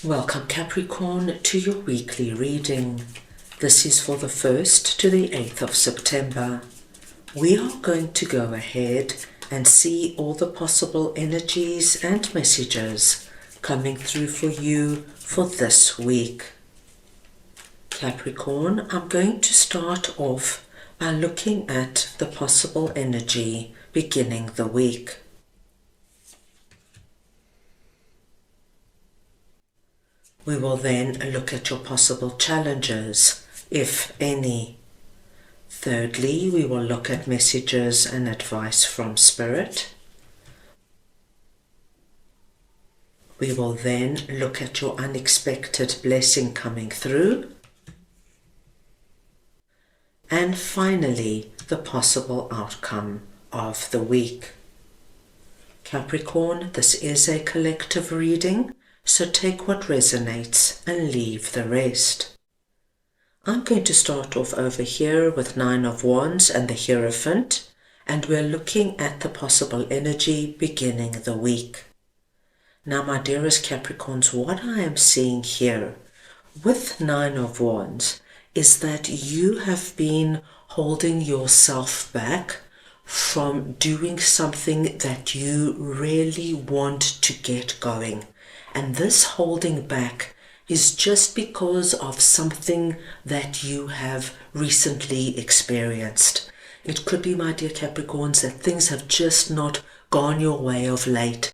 Welcome Capricorn to your weekly reading. This is for the 1st to the 8th of September. We are going to go ahead and see all the possible energies and messages coming through for you for this week. Capricorn, I'm going to start off by looking at the possible energy beginning the week. We will then look at your possible challenges, if any. Thirdly, we will look at messages and advice from Spirit. We will then look at your unexpected blessing coming through. And finally, the possible outcome of the week. Capricorn, this is a collective reading. So take what resonates and leave the rest. I'm going to start off over here with 9 of Wands and the Hierophant, and we're looking at the possible energy beginning the week. Now, my dearest Capricorns, what I am seeing here with 9 of Wands is that you have been holding yourself back from doing something that you really want to get going. And this holding back is just because of something that you have recently experienced. It could be, my dear Capricorns, that things have just not gone your way of late.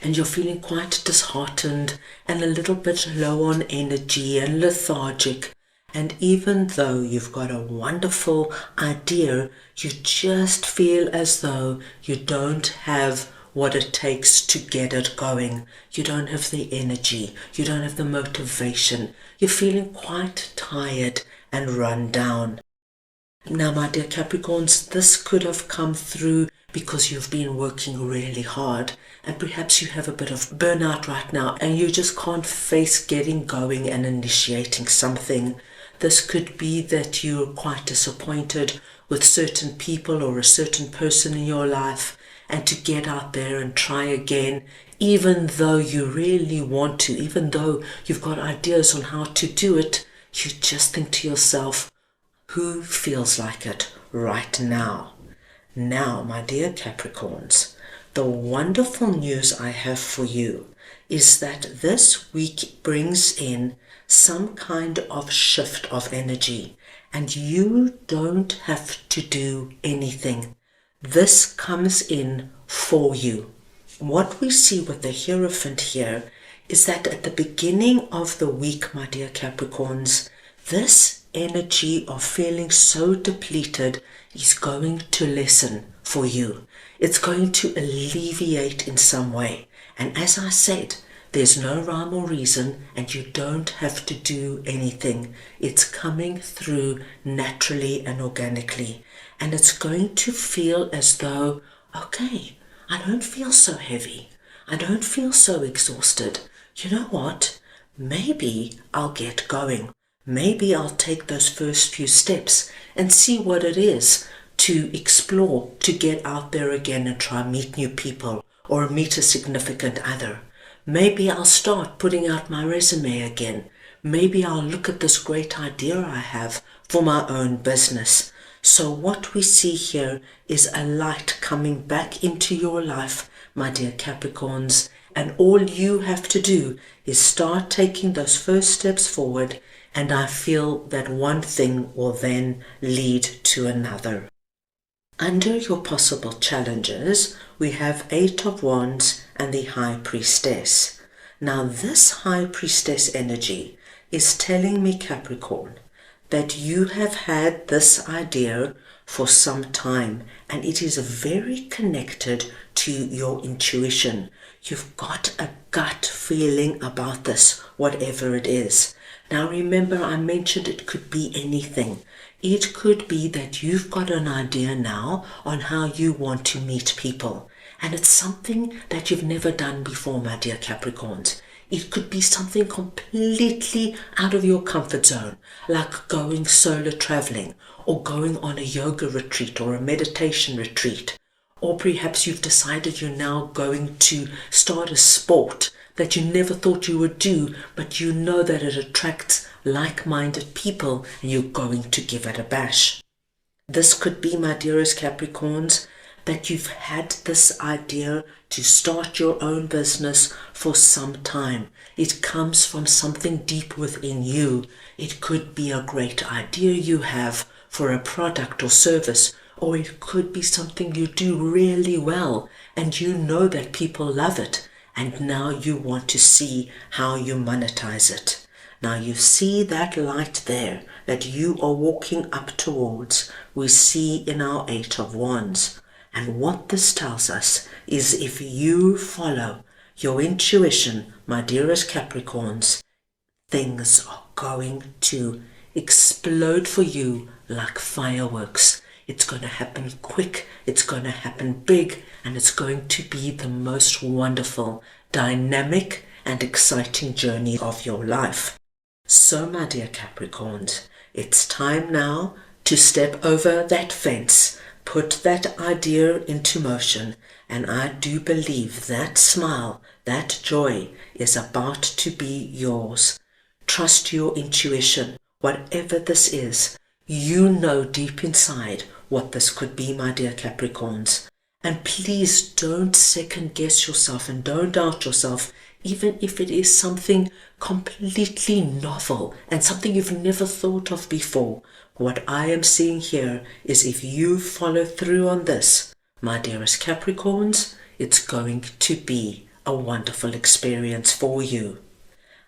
And you're feeling quite disheartened and a little bit low on energy and lethargic. And even though you've got a wonderful idea, you just feel as though you don't have what it takes to get it going. You don't have the energy, you don't have the motivation, you're feeling quite tired and run down. Now, my dear Capricorns, this could have come through because you've been working really hard and perhaps you have a bit of burnout right now and you just can't face getting going and initiating something. This could be that you're quite disappointed with certain people or a certain person in your life, and to get out there and try again, even though you really want to, even though you've got ideas on how to do it, you just think to yourself, who feels like it right now? Now, my dear Capricorns, the wonderful news I have for you is that this week brings in some kind of shift of energy, and you don't have to do anything. This comes in for you. What we see with the Hierophant here is that at the beginning of the week, my dear Capricorns, this energy of feeling so depleted is going to lessen for you. It's going to alleviate in some way. And as I said, there's no rhyme or reason and you don't have to do anything. It's coming through naturally and organically. And it's going to feel as though, okay, I don't feel so heavy. I don't feel so exhausted. You know what? Maybe I'll get going. Maybe I'll take those first few steps and see what it is to explore, to get out there again and try meet new people or meet a significant other. Maybe I'll start putting out my resume again. Maybe I'll look at this great idea I have for my own business. So what we see here is a light coming back into your life, my dear Capricorns, and all you have to do is start taking those first steps forward, and I feel that one thing will then lead to another. Under your possible challenges, we have 8 of Wands and the High Priestess. Now this High Priestess energy is telling me, Capricorn, that you have had this idea for some time and it is very connected to your intuition. You've got a gut feeling about this, whatever it is. Now remember, I mentioned it could be anything. It could be that you've got an idea now on how you want to meet people. And it's something that you've never done before, my dear Capricorns. It could be something completely out of your comfort zone, like going solo traveling or going on a yoga retreat or a meditation retreat. Or perhaps you've decided you're now going to start a sport that you never thought you would do, but you know that it attracts like-minded people and you're going to give it a bash. This could be, my dearest Capricorns, that you've had this idea to start your own business for some time. It comes from something deep within you. It could be a great idea you have for a product or service, or it could be something you do really well and you know that people love it, and now you want to see how you monetize it. Now you see that light there that you are walking up towards. We see in our Eight of Wands. And what this tells us is if you follow your intuition, my dearest Capricorns, things are going to explode for you like fireworks. It's going to happen quick, it's going to happen big, and it's going to be the most wonderful, dynamic, and exciting journey of your life. So, my dear Capricorns, it's time now to step over that fence, put that idea into motion, and I do believe that smile, that joy is about to be yours. Trust your intuition, whatever this is. You know deep inside what this could be, my dear Capricorns. And please don't second guess yourself and don't doubt yourself, even if it is something completely novel and something you've never thought of before. What I am seeing here is if you follow through on this, my dearest Capricorns, it's going to be a wonderful experience for you.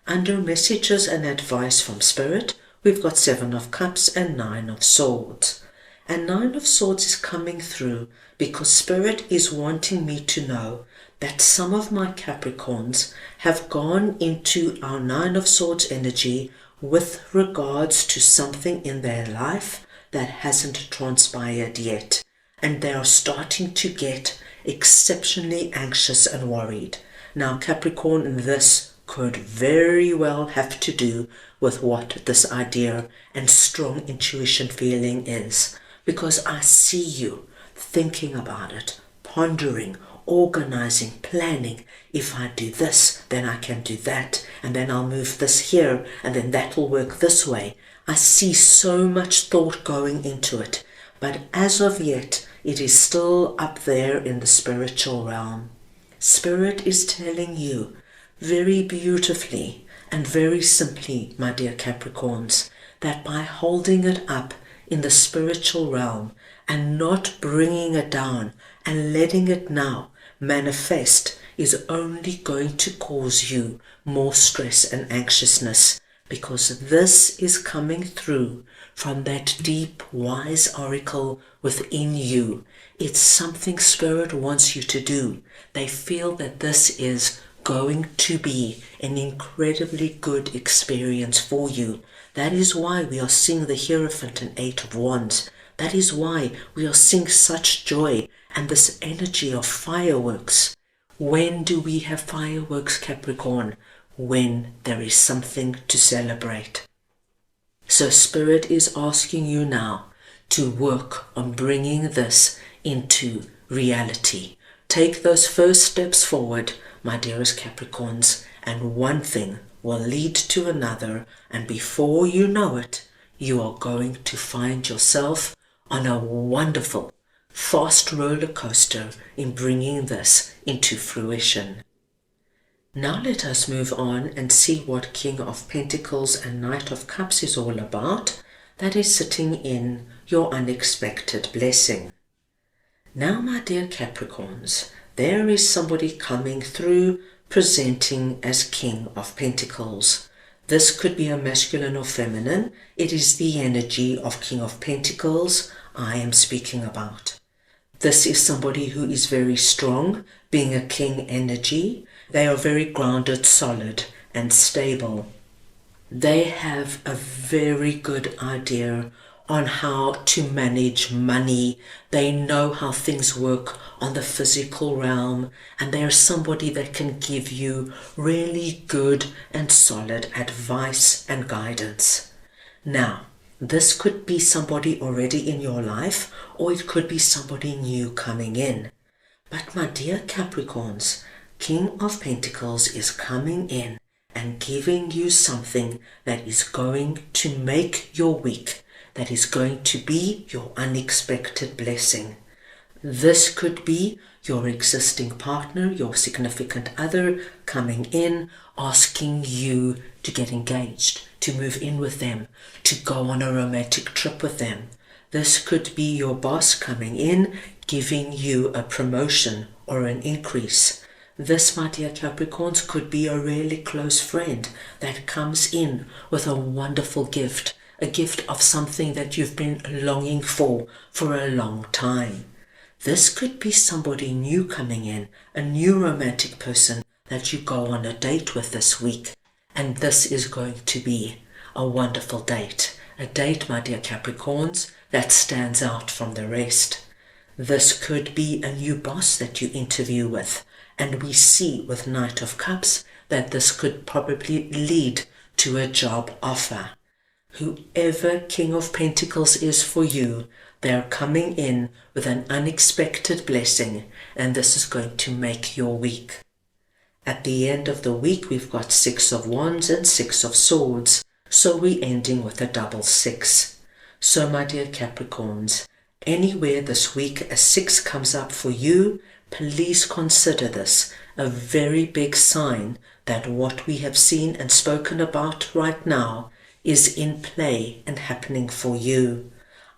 Under messages and advice from Spirit, we've got 7 of Cups and 9 of Swords. And 9 of Swords is coming through because Spirit is wanting me to know that some of my Capricorns have gone into our 9 of Swords energy with regards to something in their life that hasn't transpired yet. And they are starting to get exceptionally anxious and worried. Now, Capricorn, this could very well have to do with what this idea and strong intuition feeling is. Because I see you thinking about it, pondering, organizing, planning. If I do this, then I can do that, and then I'll move this here, and then that will work this way. I see so much thought going into it, but as of yet, it is still up there in the spiritual realm. Spirit is telling you very beautifully and very simply, my dear Capricorns, that by holding it up in the spiritual realm and not bringing it down and letting it now manifest is only going to cause you more stress and anxiousness, because this is coming through from that deep, wise oracle within you. It's something Spirit wants you to do. They feel that this is going to be an incredibly good experience for you. That is why we are seeing the Hierophant and 8 of Wands. That is why we are seeing such joy and this energy of fireworks. When do we have fireworks, Capricorn? When there is something to celebrate. So Spirit is asking you now to work on bringing this into reality. Take those first steps forward, my dearest Capricorns, and one thing will lead to another, and before you know it, you are going to find yourself on a wonderful, fast roller coaster in bringing this into fruition. Now let us move on and see what King of Pentacles and Knight of Cups is all about. That is sitting in your unexpected blessing. Now, my dear Capricorns, there is somebody coming through presenting as King of Pentacles. This could be a masculine or feminine. It is the energy of King of Pentacles I am speaking about. This is somebody who is very strong, being a king energy. They are very grounded, solid, and stable. They have a very good idea on how to manage money. They know how things work on the physical realm, and they are somebody that can give you really good and solid advice and guidance. Now, this could be somebody already in your life, or it could be somebody new coming in. But my dear Capricorns, King of Pentacles is coming in and giving you something that is going to make your week, that is going to be your unexpected blessing. This could be your existing partner, your significant other coming in, asking you to get engaged, to move in with them, to go on a romantic trip with them. This could be your boss coming in, giving you a promotion or an increase. This, my dear Capricorns, could be a really close friend that comes in with a wonderful gift, a gift of something that you've been longing for a long time. This could be somebody new coming in, a new romantic person that you go on a date with this week. And this is going to be a wonderful date. A date, my dear Capricorns, that stands out from the rest. This could be a new boss that you interview with. And we see with Knight of Cups that this could probably lead to a job offer. Whoever King of Pentacles is for you, they're coming in with an unexpected blessing, and this is going to make your week. At the end of the week, we've got 6 of Wands and 6 of Swords, so we're ending with a double 6. So, my dear Capricorns, anywhere this week a 6 comes up for you, please consider this a very big sign that what we have seen and spoken about right now is in play and happening for you.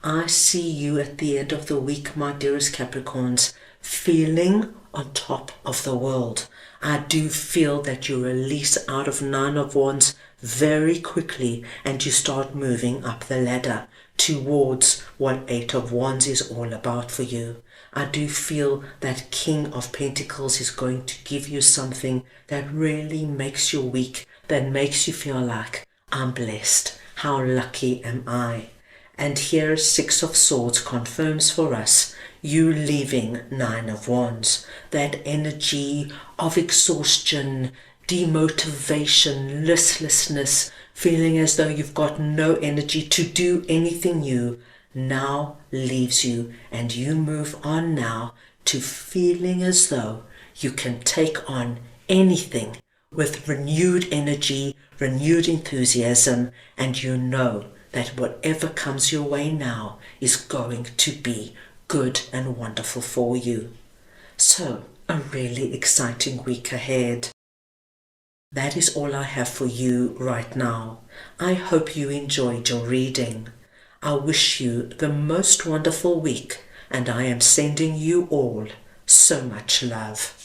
I see you at the end of the week, my dearest Capricorns, feeling on top of the world. I do feel that you release out of 9 of Wands very quickly and you start moving up the ladder towards what 8 of Wands is all about for you. I do feel that King of Pentacles is going to give you something that really makes your week, that makes you feel like, I'm blessed. How lucky am I? And here 6 of Swords confirms for us you leaving 9 of Wands. That energy of exhaustion, demotivation, listlessness, feeling as though you've got no energy to do anything new, now leaves you, and you move on now to feeling as though you can take on anything with renewed energy, renewed enthusiasm, and you know that whatever comes your way now is going to be good and wonderful for you. So, a really exciting week ahead. That is all I have for you right now. I hope you enjoyed your reading. I wish you the most wonderful week, and I am sending you all so much love.